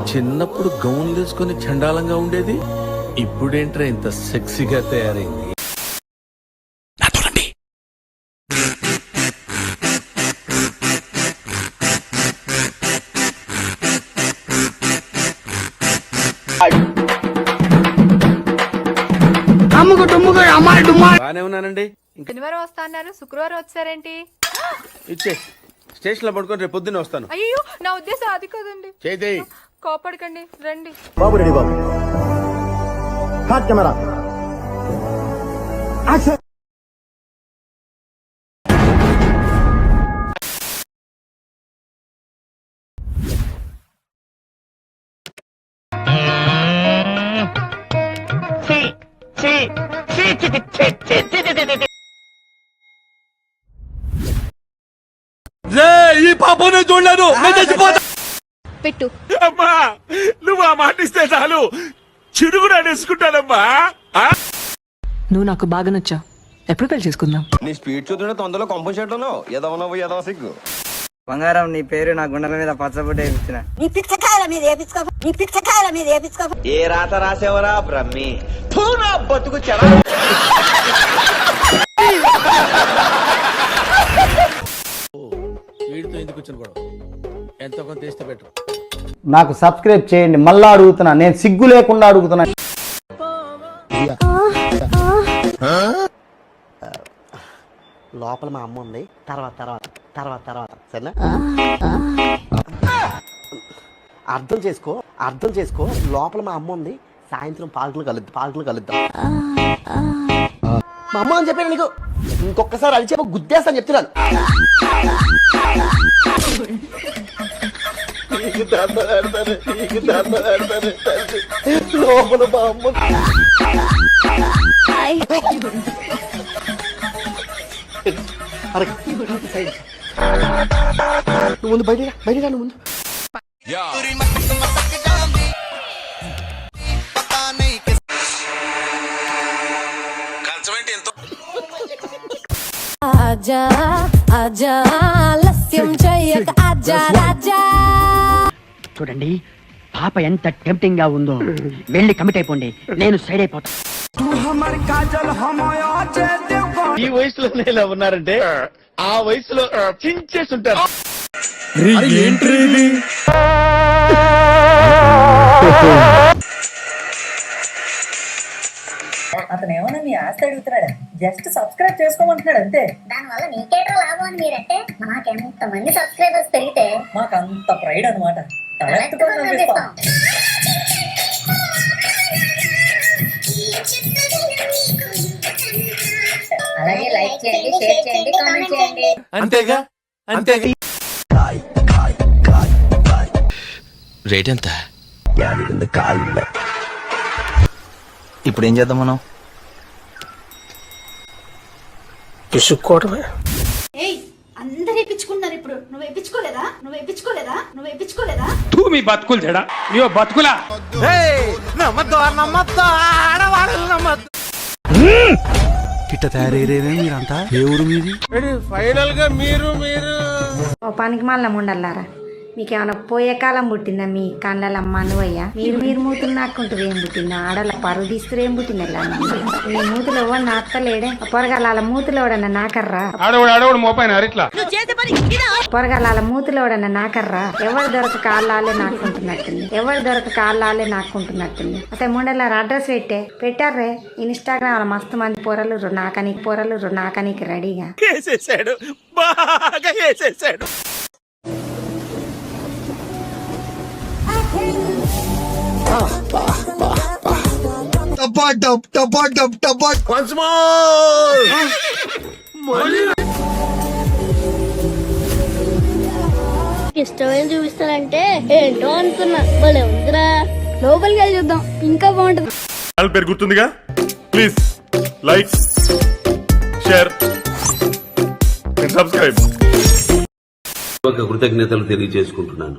చిన్నప్పుడు గౌన్లు వేసుకుని చండాలంగా ఉండేది, ఇప్పుడేంట్రా ఇంత సెక్సీగా తయారైంది. బానే ఉన్నానండి. శనివారం వస్తా అన్నారు, శుక్రవారం వచ్చారేంటి? ఇచ్చే స్టేషన్ లో పడుకొని రేపు పొద్దున్నే వస్తాను. అయ్యో నా ఉద్దేశం అది కాదండి. చేయి కోపడకండి, రండి. బాబు రెడీ బాబు. హాట్ కెమెరా యాక్షన్. ఈ పాపనే చూడలేదు, పెట్టు. అమ్మా నువ్వు ఆ మాట ఇస్తే చాలు, చిరుగుడు అనేసుకుంటానమ్మా. నువ్వు నాకు బాగా నచ్చావు, ఎప్పుడు పెళ్లి చేసుకుందాం? నీ స్పీడ్ చూస్తుంటే తొందరలో కంపల్సేట్లో ఎదవనవ్వు ఎదవ సిగ్గు. బంగారం నీ పేరు నా గుండెల మీద పచ్చబొట్టు వేయించిన ఏ రాత రాసేవరా బ్రహ్మి, నా బతుకు చెర. వీడితో ఎందుకు వచ్చిన గొడవ? ఎంతో కొంత తీస్తే బెటర్. నాకు సబ్స్క్రైబ్ చేయండి, మళ్ళా అడుగుతున్నా, నేను సిగ్గు లేకుండా అడుగుతున్నా. లోపల మా అమ్మ ఉంది, తర్వాత తర్వాత తర్వాత తర్వాత సరేనా? అర్థం చేసుకో లోపల మా అమ్మ ఉంది, సాయంత్రం పార్కులు కలుద్దాం. మా అమ్మ అని చెప్పాను నీకు, ఇంకొకసారి అది చెప్ప గుద్దేస్తా అని చెప్తున్నాను. లోపల మా అమ్మ. నువ్వు ముందు బయట నువ్వు ముందు. ఆజా ఆజా లస్యం చేయక ఆజా రాజా. చూడండి పాప ఎంత టెంప్టింగ్ గా ఉందో, వెళ్ళి కమిట్ అయిపోండి, నేను సైడ్ అయిపోతా. ఈ వయసులో ఇలా ఉన్నారంటే ఆ వయసులో చించేసి ఉంటారు. అతను ఏమన్నా మీ ఆస్తి అడుగుతున్నాడా? జస్ట్ సబ్స్క్రైబ్ చేసుకోమంటున్నాడు అంతే. దానివల్ల నీకేటో లాభం అని మీరంటే, మాకెంత మంది సబ్స్క్రైబర్స్ పెరిగితే మాకు అంత ప్రైడ్ అనమాట. అలాగే లైక్ చేయండి, షేర్ చేయండి, కామెంట్ చేయండి. అంతేగా. రేట్ ఎంత? ఇప్పుడు ఏం చేద్దాం మనం? పిసుక్కోవడమే. అందరు వేయించుకున్నారు, ఇప్పుడు నువ్వు వేయించుకోలేదా? తూ మీ బతుకులు చెడా, మీ బతుకులా. ఇట్ట తయారయ్యేదే మీరంతా. ఏ ఊరు మీది? ఫైనల్ గా మీరు ఓ పనికి మళ్ళీ ఉండల్లారా, మీకేమైనా పోయే కాలం పుట్టిందా? మీ కళ్ళమ్మ నువ్వయ్యా, మీరు మూతులు నాకుంటుంది ఏం పుట్టిందా? ఆడల పరువు తీస్తురు ఏం పుట్టిందా? మీ మూతులు ఎవరు నాక్కలేడే? పొరగాల మూతులు ఎవడన్నా నాకర్రా? పొరగాల మూతులు ఎవడన్నా నాకర్రా? ఎవరు దొరక కాళ్ళాలే నాకుంటున్నట్టుంది. అసలు ముండలారా అడ్రస్ పెట్టారే ఇన్స్టాగ్రామ్. మస్తు మంది పొరలు నాకనికి రెడీగా బాగా వేసేసాడు. Once more. ఇష్టమైన చూపిస్తానంటే ఏంటో అనుకున్నా, భలే ఉందిరా. లోపలికి వెళ్ళి చూద్దాం, ఇంకా బాగుంటుంది. పేరు గుర్తుందిగా, ప్లీజ్ లైక్, షేర్, సబ్స్క్రైబ్. కృతజ్ఞతలు తెలియజేసుకుంటున్నాను.